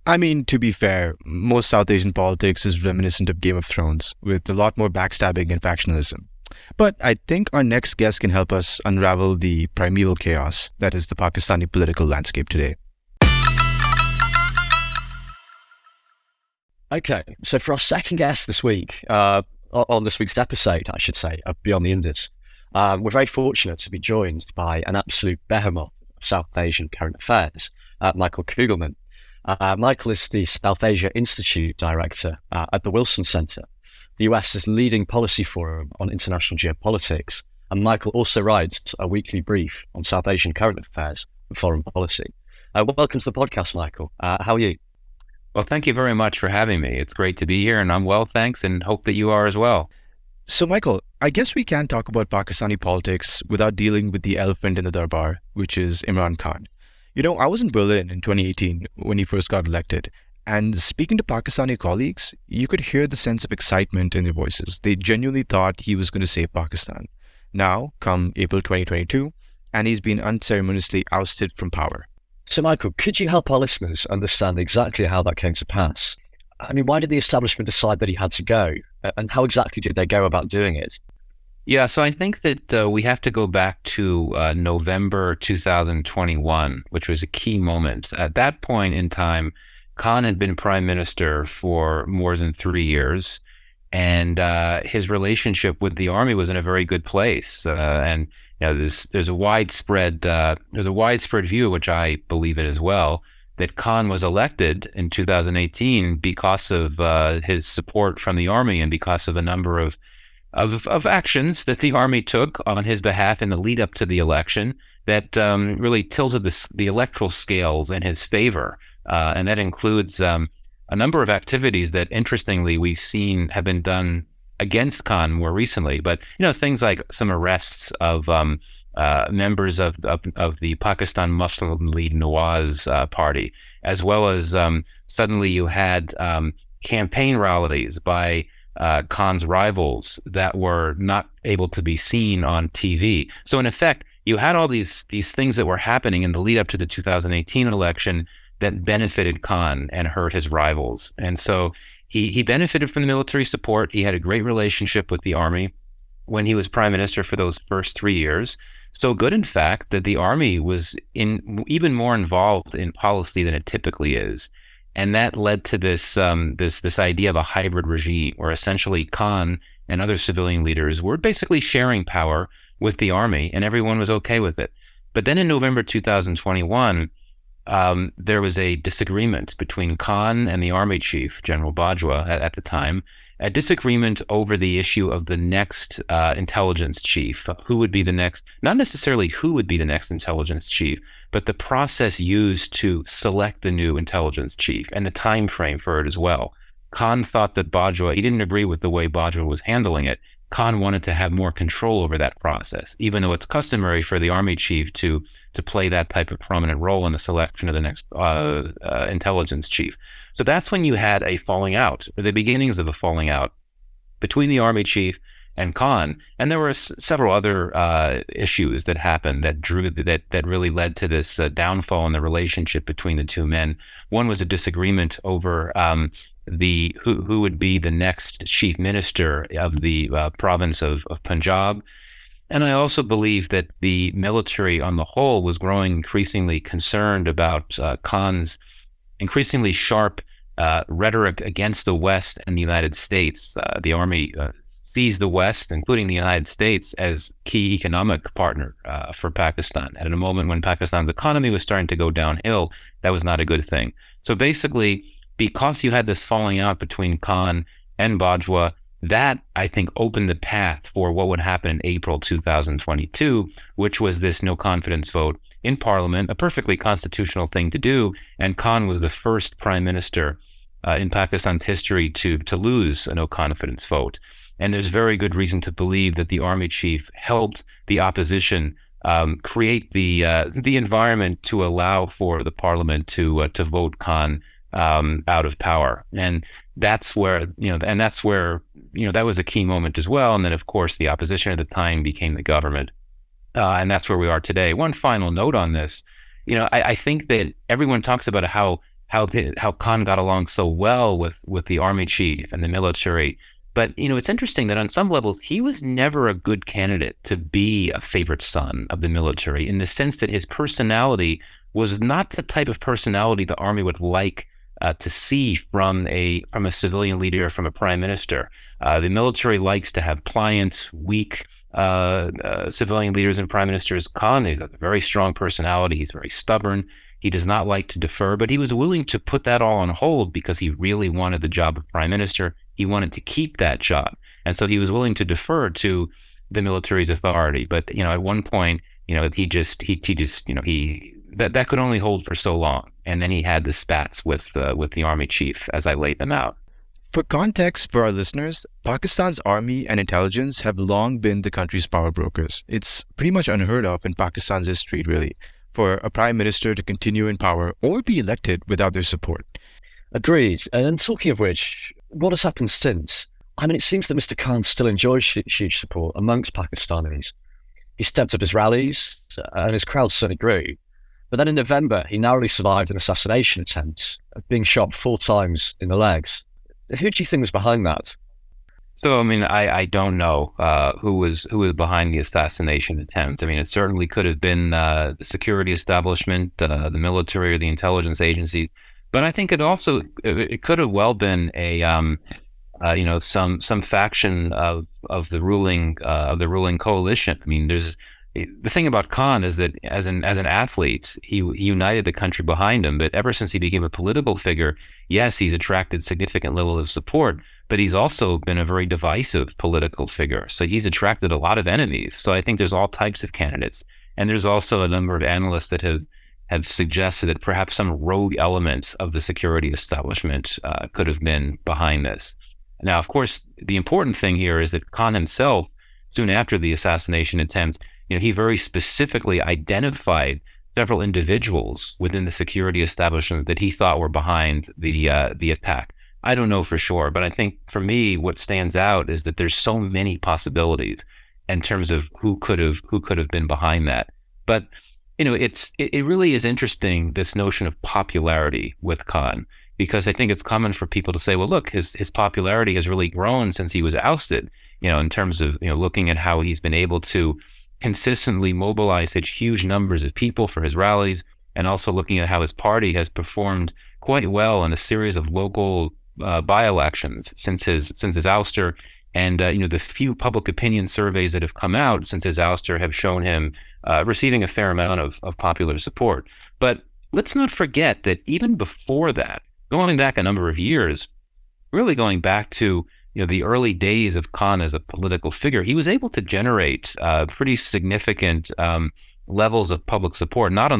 To be fair, most South Asian politics is reminiscent of Game of Thrones, with a lot more backstabbing and factionalism. But I think our next guest can help us unravel the primeval chaos that is the Pakistani political landscape today. Okay, so for our second guest this week, on this week's episode, I should say, of Beyond the Indus, we're very fortunate to be joined by an absolute behemoth of South Asian current affairs, Michael Kugelman. Michael is the South Asia Institute Director at the Wilson Center, the US's leading policy forum on international geopolitics, and Michael also writes a weekly brief on South Asian current affairs and foreign policy. Welcome to the podcast, Michael. How are you? Well, thank you very much for having me. It's great to be here, and I'm well, thanks, and hope that you are as well. So, Michael, I guess we can't talk about Pakistani politics without dealing with the elephant in the darbar, which is Imran Khan. You know, I was in Berlin in 2018 when he first got elected, and speaking to Pakistani colleagues, you could hear the sense of excitement in their voices. They genuinely thought he was going to save Pakistan. Now, come April 2022, and he's been unceremoniously ousted from power. So, Michael, could you help our listeners understand exactly how that came to pass? I mean, why did the establishment decide that he had to go? And how exactly did they go about doing it? Yeah, so I think that we have to go back to November 2021, which was a key moment. At that point in time, Khan had been prime minister for more than 3 years, and his relationship with the army was in a very good place. And you know, there's a widespread view, which I believe it as well, that Khan was elected in 2018 because of his support from the army and because of a number of actions that the army took on his behalf in the lead up to the election that really tilted the electoral scales in his favor, and that includes a number of activities that, interestingly, we've seen have been done against Khan more recently, but you know, things like some arrests of members of the Pakistan Muslim League Nawaz party, as well as suddenly you had campaign rallies by Khan's rivals that were not able to be seen on TV. So in effect, you had all these things that were happening in the lead up to the 2018 election that benefited Khan and hurt his rivals, and so. He benefited from the military support. He had a great relationship with the army when he was prime minister for those first 3 years. So good, in fact, that the army was even more involved in policy than it typically is. And that led to this idea of a hybrid regime where essentially Khan and other civilian leaders were basically sharing power with the army, and everyone was okay with it. But then in November 2021, there was a disagreement between Khan and the army chief, General Bajwa, at the time, a disagreement over the issue of the next intelligence chief, who would be the next, not necessarily who would be the next intelligence chief, but the process used to select the new intelligence chief and the time frame for it as well. Khan thought that Bajwa, he didn't agree with the way Bajwa was handling it. Khan wanted to have more control over that process, even though it's customary for the army chief to play that type of prominent role in the selection of the next intelligence chief. So that's when you had a falling out, or the beginnings of a falling out between the army chief and Khan. And there were several other issues that happened that really led to this downfall in the relationship between the two men. One was a disagreement over who would be the next chief minister of the province of Punjab. And I also believe that the military on the whole was growing increasingly concerned about Khan's increasingly sharp rhetoric against the West and the United States. The army sees the West, including the United States, as key economic partner for Pakistan. And at a moment when Pakistan's economy was starting to go downhill, that was not a good thing. So basically, because you had this falling out between Khan and Bajwa, that, I think, opened the path for what would happen in April 2022, which was this no confidence vote in Parliament, a perfectly constitutional thing to do. And Khan was the first prime minister in Pakistan's history to lose a no confidence vote. And there's very good reason to believe that the army chief helped the opposition create the environment to allow for the Parliament to vote Khan out of power. And that's where, that was a key moment as well. And then, of course, the opposition at the time became the government. And that's where we are today. One final note on this, I think that everyone talks about how Khan got along so well with the army chief and the military. But, it's interesting that on some levels, he was never a good candidate to be a favorite son of the military, in the sense that his personality was not the type of personality the army would like to see from a civilian leader, from a prime minister. The military likes to have pliant, weak civilian leaders and prime ministers. Khan has a very strong personality. He's very stubborn. He does not like to defer, but he was willing to put that all on hold because he really wanted the job of prime minister. He wanted to keep that job. And so he was willing to defer to the military's authority. But, at one point, that could only hold for so long. And then he had the spats with the army chief, as I laid them out. For context for our listeners, Pakistan's army and intelligence have long been the country's power brokers. It's pretty much unheard of in Pakistan's history, really, for a prime minister to continue in power or be elected without their support. Agreed. And talking of which, what has happened since? I mean, it seems that Mr. Khan still enjoys huge support amongst Pakistanis. He stepped up his rallies, and his crowd certainly grew. But then in November, he narrowly survived an assassination attempt, being shot 4 times in the legs. Who do you think was behind that? So, I mean, I don't know who was behind the assassination attempt. I mean, it certainly could have been the security establishment, the military, or the intelligence agencies. But I think it could have well been a some faction of the ruling coalition. I mean, the thing about Khan is that as an athlete, he united the country behind him. But ever since he became a political figure, yes, he's attracted significant levels of support, but he's also been a very divisive political figure. So he's attracted a lot of enemies. So I think there's all types of candidates. And there's also a number of analysts that have suggested that perhaps some rogue elements of the security establishment could have been behind this. Now, of course, the important thing here is that Khan himself, soon after the assassination attempt, he very specifically identified several individuals within the security establishment that he thought were behind the attack. I don't know for sure, but I think for me, what stands out is that there's so many possibilities in terms of who could have been behind that. But it really is interesting, this notion of popularity with Khan, because I think it's common for people to say, well, look, his popularity has really grown since he was ousted. In terms of looking at how he's been able to consistently mobilize such huge numbers of people for his rallies, and also looking at how his party has performed quite well in a series of local by-elections since his ouster, and the few public opinion surveys that have come out since his ouster have shown him receiving a fair amount of popular support. But let's not forget that even before that, going back a number of years, really going back to the early days of Khan as a political figure, he was able to generate pretty significant levels of public support, not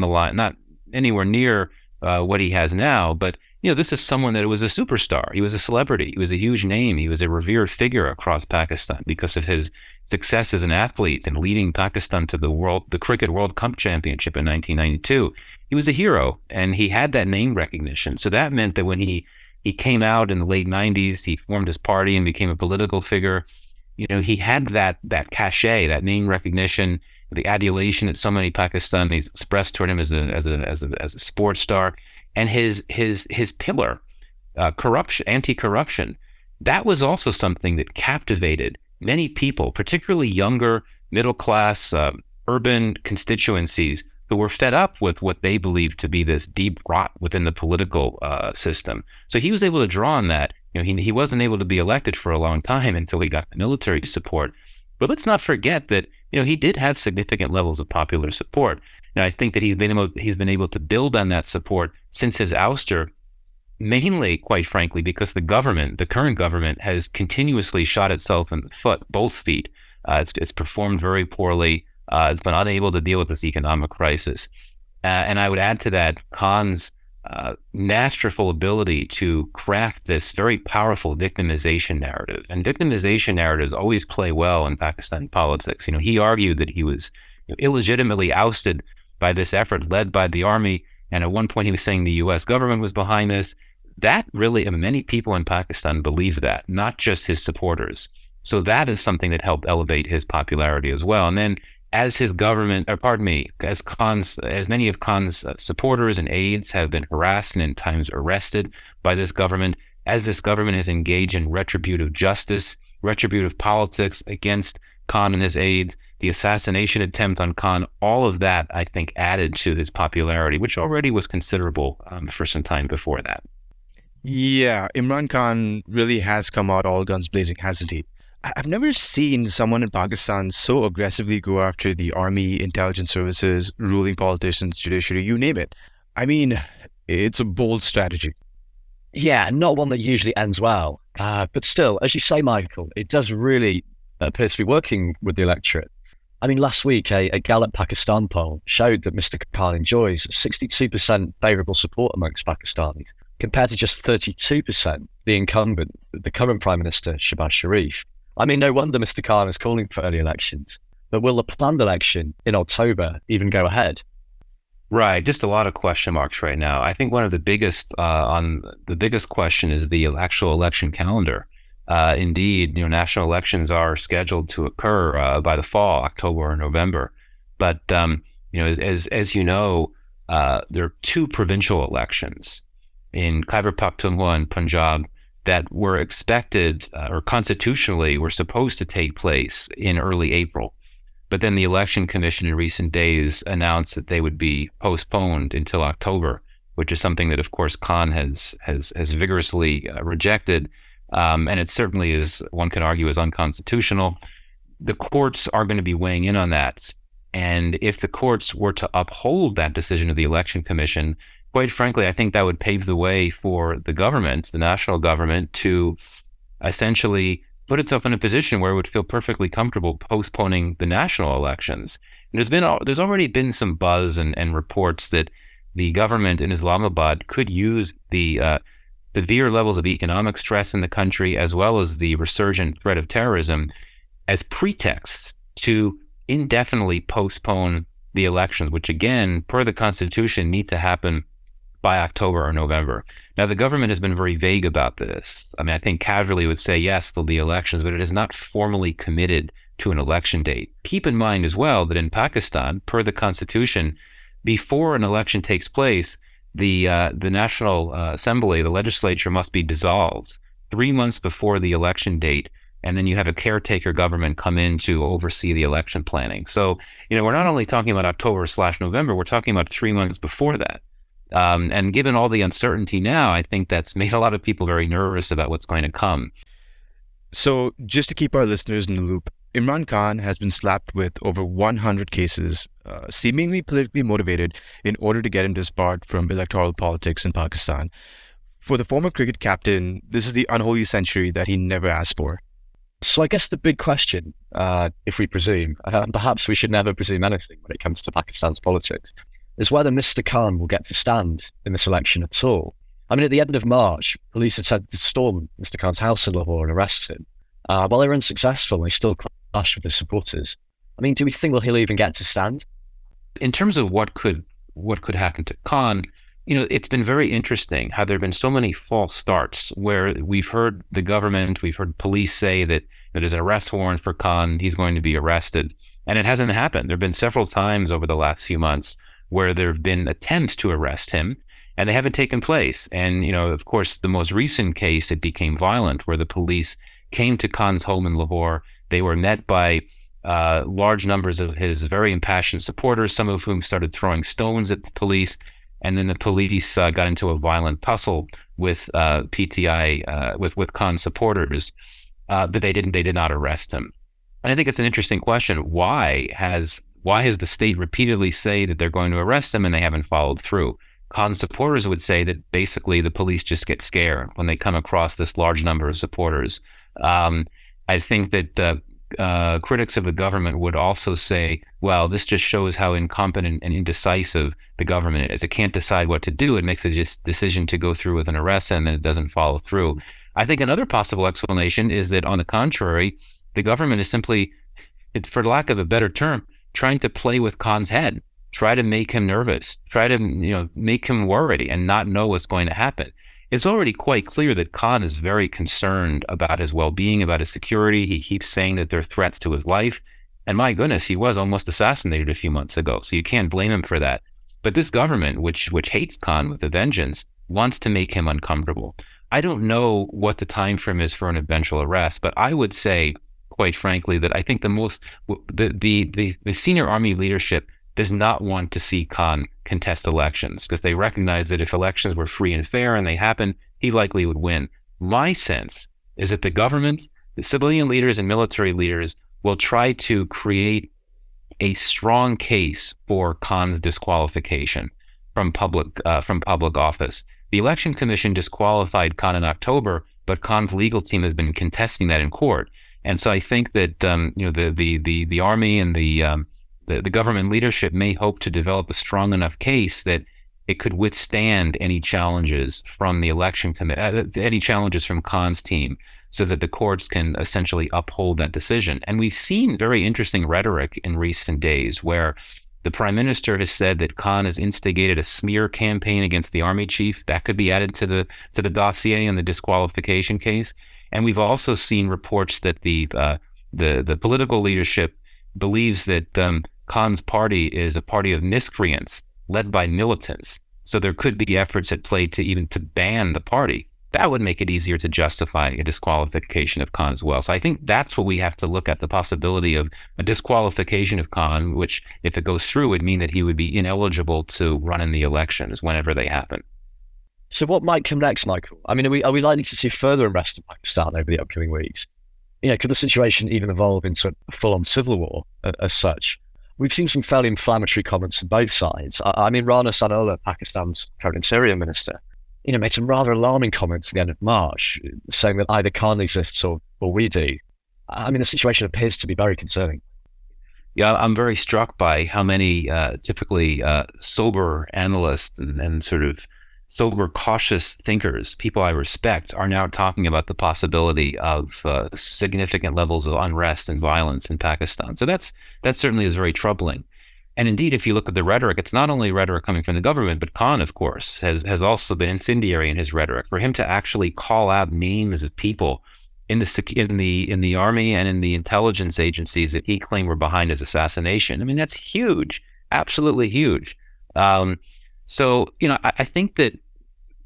anywhere near what he has now, but this is someone that was a superstar. He was a celebrity. He was a huge name. He was a revered figure across Pakistan because of his success as an athlete and leading Pakistan to the Cricket World Cup Championship in 1992. He was a hero, and he had that name recognition. So that meant that when he came out in the late 90s, he formed his party and became a political figure. He had that cachet, that name recognition, the adulation that so many Pakistanis expressed toward him as a sports star, and his pillar, anti-corruption. That was also something that captivated many people, particularly younger, middle-class, urban constituencies who were fed up with what they believed to be this deep rot within the political system. So he was able to draw on that. He wasn't able to be elected for a long time until he got the military support. But let's not forget that he did have significant levels of popular support. And I think that he's been able to build on that support since his ouster, mainly, quite frankly, because the current government, has continuously shot itself in the foot, both feet. It's performed very poorly. It's been unable to deal with this economic crisis. And I would add to that Khan's masterful ability to craft this very powerful victimization narrative. And victimization narratives always play well in Pakistani politics. He argued that he was illegitimately ousted by this effort led by the army. And at one point he was saying the U.S. government was behind this. That really, many people in Pakistan believe that, not just his supporters. So that is something that helped elevate his popularity as well. And then as many of Khan's supporters and aides have been harassed and in times arrested by this government, as this government has engaged in retributive justice, retributive politics against Khan and his aides, the assassination attempt on Khan, all of that, I think, added to his popularity, which already was considerable for some time before that. Yeah, Imran Khan really has come out all guns blazing, hasn't he? I've never seen someone in Pakistan so aggressively go after the army, intelligence services, ruling politicians, judiciary, you name it. I mean, it's a bold strategy. Yeah, not one that usually ends well. But still, as you say, Michael, it does really appear to be working with the electorate. I mean, last week, a Gallup Pakistan poll showed that Mr. Khan enjoys 62% favourable support amongst Pakistanis, compared to just 32% the incumbent, the current Prime Minister, Shehbaz Sharif. I mean, no wonder Mr. Khan is calling for early elections. But will the planned election in October even go ahead? Right, just a lot of question marks right now. I think one of the biggest question is the actual election calendar. Indeed, national elections are scheduled to occur by the fall, October or November. But as you know, there are two provincial elections in Khyber Pakhtunkhwa and Punjab that were expected or constitutionally were supposed to take place in early April. But then the Election Commission in recent days announced that they would be postponed until October, which is something that, of course, Khan has vigorously rejected. And it certainly is, one can argue, is unconstitutional. The courts are going to be weighing in on that. And if the courts were to uphold that decision of the Election Commission, quite frankly, I think that would pave the way for the government, the national government, to essentially put itself in a position where it would feel perfectly comfortable postponing the national elections. And there's already been some buzz and reports that the government in Islamabad could use the severe levels of economic stress in the country, as well as the resurgent threat of terrorism, as pretexts to indefinitely postpone the elections, which again, per the Constitution, need to happen by October or November. Now, the government has been very vague about this. I mean, I think casually would say, yes, there'll be elections, but it is not formally committed to an election date. Keep in mind as well that in Pakistan, per the Constitution, before an election takes place, the National Assembly, the legislature, must be dissolved 3 months before the election date, and then you have a caretaker government come in to oversee the election planning. So, we're not only talking about October/November, we're talking about 3 months before that. And given all the uncertainty now, I think that's made a lot of people very nervous about what's going to come. So, just to keep our listeners in the loop, Imran Khan has been slapped with over 100 cases, seemingly politically motivated, in order to get him disbarred from electoral politics in Pakistan. For the former cricket captain, this is the unholy century that he never asked for. So I guess the big question, if we presume, and perhaps we should never presume anything when it comes to Pakistan's politics, is whether Mr. Khan will get to stand in this election at all. I mean, at the end of March, police had said to storm Mr. Khan's house in Lahore and arrest him. While they were unsuccessful, they still clashed with his supporters. I mean, do we think he'll even get to stand? In terms of what could happen to Khan, it's been very interesting how there have been so many false starts where we've heard the government, we've heard police say that there's an arrest warrant for Khan, he's going to be arrested. And it hasn't happened. There have been several times over the last few months where there have been attempts to arrest him, and they haven't taken place. And, of course, the most recent case, it became violent, where the police came to Khan's home in Lahore. They were met by large numbers of his very impassioned supporters, some of whom started throwing stones at the police. And then the police got into a violent tussle with PTI, with Khan's supporters, but they did not arrest him. And I think it's an interesting question. Why has the state repeatedly say that they're going to arrest him and they haven't followed through? Khan's supporters would say that basically the police just get scared when they come across this large number of supporters. I think that critics of the government would also say, well, this just shows how incompetent and indecisive the government is. It can't decide what to do. It makes a decision to go through with an arrest and then it doesn't follow through. I think another possible explanation is that, on the contrary, the government is simply, for lack of a better term, trying to play with Khan's head, try to make him nervous, try to make him worry and not know what's going to happen. It's already quite clear that Khan is very concerned about his well-being, about his security. He keeps saying that there are threats to his life. And my goodness, he was almost assassinated a few months ago, so you can't blame him for that. But this government, which hates Khan with a vengeance, wants to make him uncomfortable. I don't know what the time frame is for an eventual arrest, but I would say, quite frankly, that I think the senior army leadership does not want to see Khan contest elections, because they recognize that if elections were free and fair and they happen, he likely would win. My sense is that the government, the civilian leaders and military leaders will try to create a strong case for Khan's disqualification from public office. The Election Commission disqualified Khan in October, but Khan's legal team has been contesting that in court. And so I think that the army and the government leadership may hope to develop a strong enough case that it could withstand any challenges from the election any challenges from Khan's team, so that the courts can essentially uphold that decision. And we've seen very interesting rhetoric in recent days where the prime minister has said that Khan has instigated a smear campaign against the army chief. That could be added to the dossier in the disqualification case. And we've also seen reports that the political leadership believes that Khan's party is a party of miscreants led by militants. So there could be efforts at play to ban the party. That would make it easier to justify a disqualification of Khan as well. So I think that's what we have to look at, the possibility of a disqualification of Khan, which, if it goes through, would mean that he would be ineligible to run in the elections whenever they happen. So what might come next, Michael? I mean, are we likely to see further unrest in Pakistan over the upcoming weeks? Could the situation even evolve into a full-on civil war as such? We've seen some fairly inflammatory comments from both sides. I mean, Rana Sanola, Pakistan's current interior minister, made some rather alarming comments at the end of March, saying that either Khan exists or we do. I mean, the situation appears to be very concerning. Yeah, I'm very struck by how many typically sober analysts and sort of sober, cautious thinkers, people I respect, are now talking about the possibility of significant levels of unrest and violence in Pakistan. So that certainly is very troubling. And indeed, if you look at the rhetoric, it's not only rhetoric coming from the government, but Khan, of course, has also been incendiary in his rhetoric. For him to actually call out names of people in the army and in the intelligence agencies that he claimed were behind his assassination, I mean, that's huge, absolutely huge. So, I think that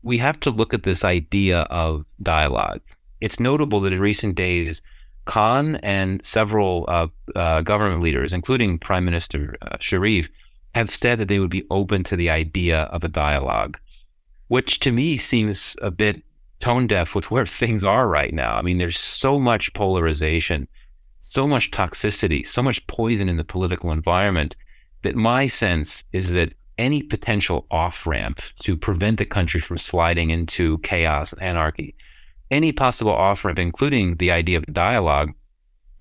we have to look at this idea of dialogue. It's notable that in recent days, Khan and several government leaders, including Prime Minister Sharif, have said that they would be open to the idea of a dialogue, which to me seems a bit tone deaf with where things are right now. I mean, there's so much polarization, so much toxicity, so much poison in the political environment, that my sense is that any potential off-ramp to prevent the country from sliding into chaos and anarchy, any possible off-ramp, including the idea of dialogue,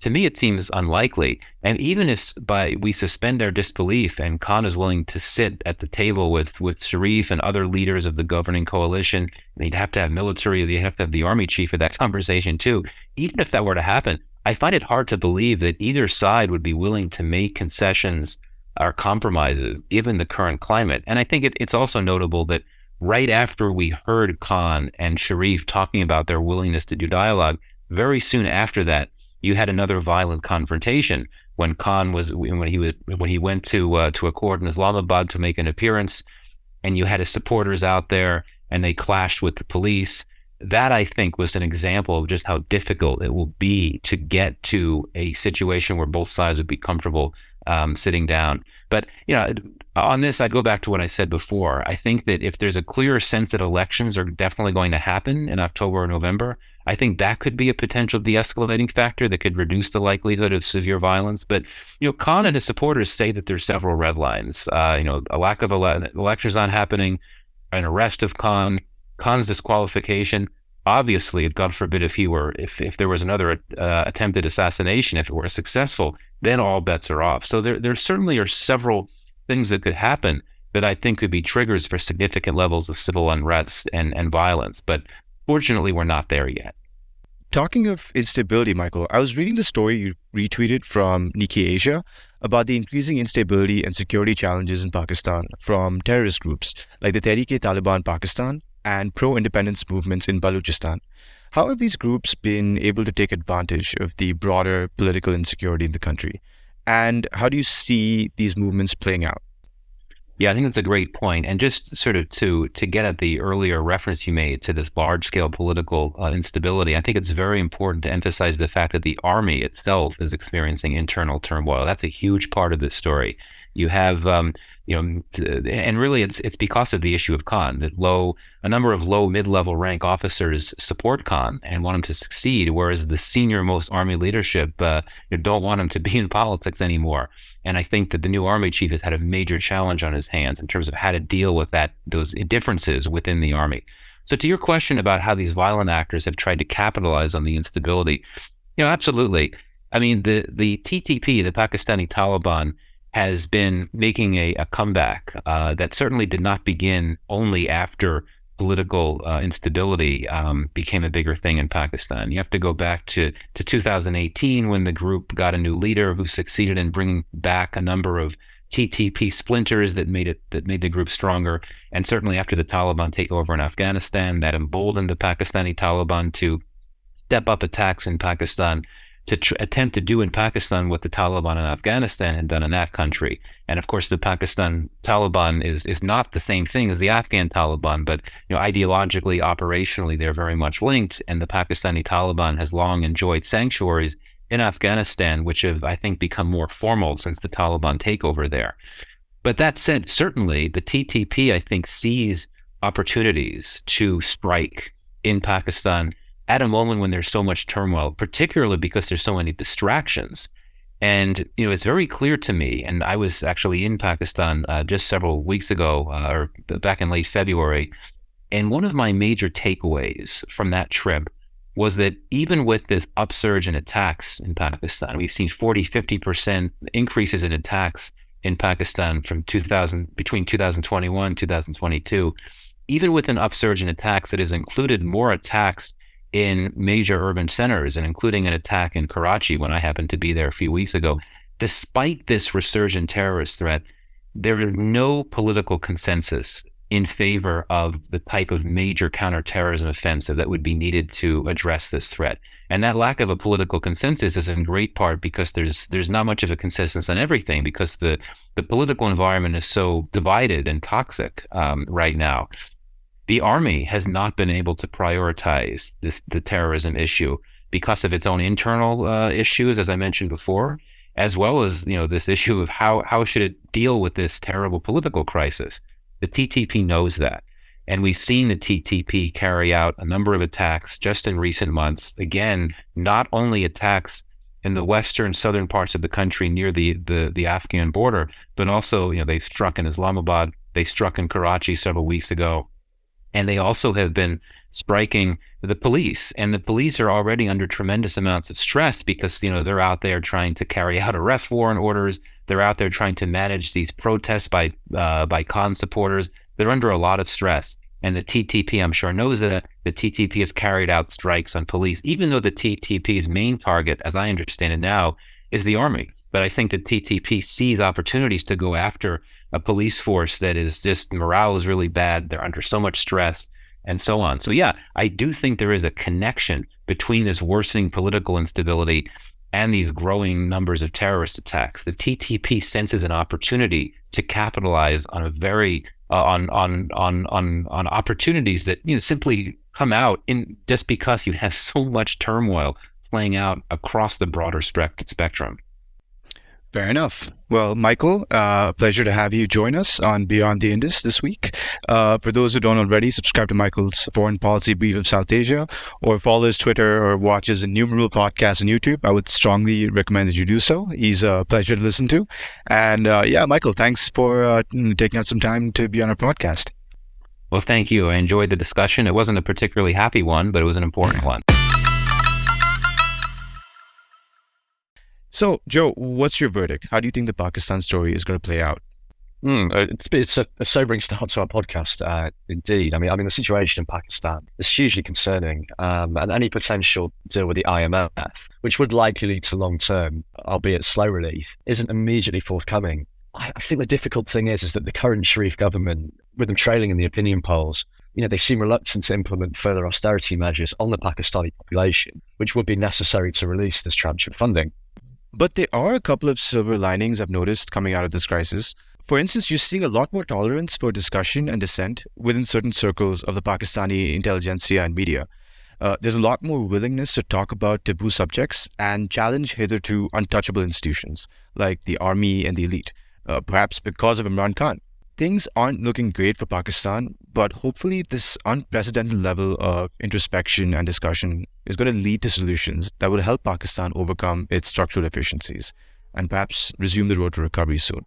to me it seems unlikely. And even if we suspend our disbelief and Khan is willing to sit at the table with Sharif and other leaders of the governing coalition, and you'd have to have military, you'd have to have the army chief at that conversation too. Even if that were to happen, I find it hard to believe that either side would be willing to make concessions or compromises given the current climate. And I think it's also notable that right after we heard Khan and Sharif talking about their willingness to do dialogue, very soon after that, you had another violent confrontation when he went to a court in Islamabad to make an appearance, and you had his supporters out there and they clashed with the police. That, I think, was an example of just how difficult it will be to get to a situation where both sides would be comfortable sitting down. But on this, I'd go back to what I said before. I think that if there's a clear sense that elections are definitely going to happen in October or November, I think that could be a potential de-escalating factor that could reduce the likelihood of severe violence. But Khan and his supporters say that there's several red lines. A lack of elections not happening, an arrest of Khan's disqualification. Obviously, God forbid if there was another attempted assassination, if it were successful, then all bets are off. So there certainly are several things that could happen that I think could be triggers for significant levels of civil unrest and violence. But fortunately, we're not there yet. Talking of instability, Michael, I was reading the story you retweeted from Nikkei Asia about the increasing instability and security challenges in Pakistan from terrorist groups like the Taliban Pakistan and pro-independence movements in Balochistan. How have these groups been able to take advantage of the broader political insecurity in the country? And how do you see these movements playing out? Yeah, I think that's a great point. And just sort of to get at the earlier reference you made to this large-scale political instability, I think it's very important to emphasize the fact that the army itself is experiencing internal turmoil. That's a huge part of this story. You have, and really it's because of the issue of Khan that a number of low mid-level rank officers support Khan and want him to succeed, whereas the senior most army leadership don't want him to be in politics anymore. And I think that the new army chief has had a major challenge on his hands in terms of how to deal with those differences within the army. So to your question about how these violent actors have tried to capitalize on the instability, absolutely. I mean, the TTP, the Pakistani Taliban, has been making a comeback that certainly did not begin only after political instability became a bigger thing in Pakistan. You have to go back to 2018 when the group got a new leader who succeeded in bringing back a number of TTP splinters that made the group stronger. And certainly after the Taliban takeover in Afghanistan, that emboldened the Pakistani Taliban to step up attacks in Pakistan, to attempt to do in Pakistan what the Taliban in Afghanistan had done in that country. And of course, the Pakistan Taliban is not the same thing as the Afghan Taliban, but ideologically, operationally, they're very much linked. And the Pakistani Taliban has long enjoyed sanctuaries in Afghanistan, which have, I think, become more formal since the Taliban takeover there. But that said, certainly the TTP, I think, sees opportunities to strike in Pakistan at a moment when there's so much turmoil, particularly because there's so many distractions. And, it's very clear to me, and I was actually in Pakistan just several weeks ago, or back in late February, and one of my major takeaways from that trip was that even with this upsurge in attacks in Pakistan, we've seen 40-50% increases in attacks in Pakistan from between 2021 and 2022. Even with an upsurge in attacks that has included more attacks in major urban centers, and including an attack in Karachi when I happened to be there a few weeks ago, despite this resurgent terrorist threat, there is no political consensus in favor of the type of major counterterrorism offensive that would be needed to address this threat. And that lack of a political consensus is in great part because there's not much of a consensus on everything, because the political environment is so divided and toxic right now. The army has not been able to prioritize the terrorism issue because of its own internal issues, as I mentioned before, as well as this issue of how should it deal with this terrible political crisis. The TTP knows that. And we've seen the TTP carry out a number of attacks just in recent months. Again, not only attacks in the western, southern parts of the country near the Afghan border, but also, they've struck in Islamabad, they struck in Karachi several weeks ago. And they also have been striking the police. And the police are already under tremendous amounts of stress because, they're out there trying to carry out arrest warrant orders. They're out there trying to manage these protests by Khan supporters. They're under a lot of stress. And the TTP, I'm sure, knows that the TTP has carried out strikes on police, even though the TTP's main target, as I understand it now, is the army. But I think the TTP sees opportunities to go after a police force that is just, morale is really bad. They're under so much stress and so on. So yeah, I do think there is a connection between this worsening political instability and these growing numbers of terrorist attacks. The TTP senses an opportunity to capitalize on a very on opportunities that simply come out in just because you have so much turmoil playing out across the broader spectrum. Fair enough. Well, Michael, pleasure to have you join us on Beyond the Indus this week. For those who don't already, subscribe to Michael's Foreign Policy Brief of South Asia, or follow his Twitter or watch his innumerable podcasts on YouTube. I would strongly recommend that you do so. He's a pleasure to listen to. And Michael, thanks for taking out some time to be on our podcast. Well, thank you. I enjoyed the discussion. It wasn't a particularly happy one, but it was an important one. So, Joe, what's your verdict? How do you think the Pakistan story is going to play out? It's a sobering start to our podcast, indeed. I mean, the situation in Pakistan is hugely concerning, and any potential deal with the IMF, which would likely lead to long-term, albeit slow relief, isn't immediately forthcoming. I think the difficult thing is that the current Sharif government, with them trailing in the opinion polls, they seem reluctant to implement further austerity measures on the Pakistani population, which would be necessary to release this tranche of funding. But there are a couple of silver linings I've noticed coming out of this crisis. For instance, you're seeing a lot more tolerance for discussion and dissent within certain circles of the Pakistani intelligentsia and media. There's a lot more willingness to talk about taboo subjects and challenge hitherto untouchable institutions like the army and the elite. perhaps because of Imran Khan. Things aren't looking great for Pakistan, but hopefully this unprecedented level of introspection and discussion is going to lead to solutions that will help Pakistan overcome its structural deficiencies and perhaps resume the road to recovery soon.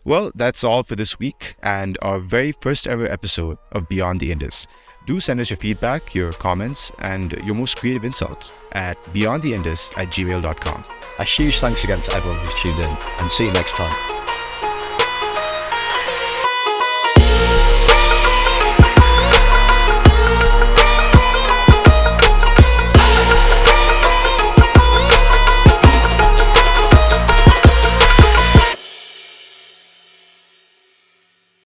Well, that's all for this week and our very first ever episode of Beyond the Indus. Do send us your feedback, your comments, and your most creative insults at beyondtheindus@gmail.com. A huge thanks again to everyone who's tuned in, and see you next time.